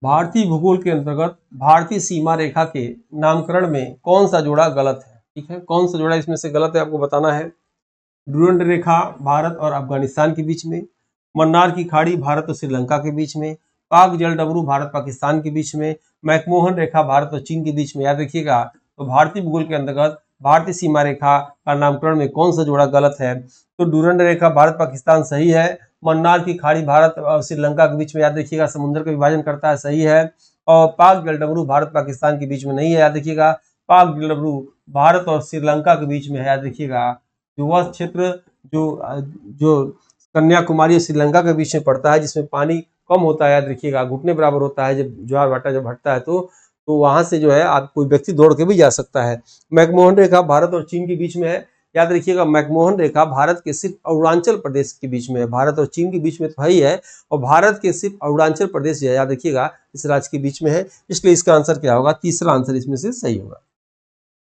भारतीय भूगोल के अंतर्गत भारतीय सीमा रेखा के नामकरण में कौन सा जोड़ा गलत है? ठीक है, कौन सा जोड़ा इसमें से गलत है आपको बताना है। डुरंड रेखा भारत और अफगानिस्तान के बीच में, मन्नार की खाड़ी भारत और श्रीलंका के बीच में, पाक जलडमरू भारत पाकिस्तान के बीच में, मैकमोहन रेखा भारत और चीन के बीच में। याद रखिएगा, तो भारतीय भूगोल के अंतर्गत भारतीय सीमा रेखा का नामकरण में कौन सा जोड़ा गलत है? तो डुरंड रेखा भारत पाकिस्तान सही है। मन्नार की खाड़ी भारत और श्रीलंका के बीच में, याद रखिएगा, समुद्र का विभाजन करता है, सही है। और पाक जलडमरू भारत पाकिस्तान के बीच में नहीं है, याद रखिएगा, पाक जलडमरू भारत और श्रीलंका के बीच में है, याद रखिएगा। जो वह क्षेत्र जो कन्याकुमारी और श्रीलंका के बीच में पड़ता है, जिसमें पानी कम होता है, याद रखिएगा, घुटने बराबर होता है, जब ज्वार भाटा जब हटता है तो वहां से जो है आप कोई व्यक्ति दौड़ के भी जा सकता है। मैकमोहन रेखा भारत और चीन के बीच में है, याद रखिएगा, मैकमोहन रेखा भारत के सिर्फ अरुणाचल प्रदेश के बीच में है, भारत और चीन के बीच में तो है ही है, और भारत के सिर्फ अरुणाचल प्रदेश जो है, याद रखिएगा, इस राज्य के बीच में है। इसलिए इसका आंसर क्या होगा? तीसरा आंसर इसमें से सही होगा।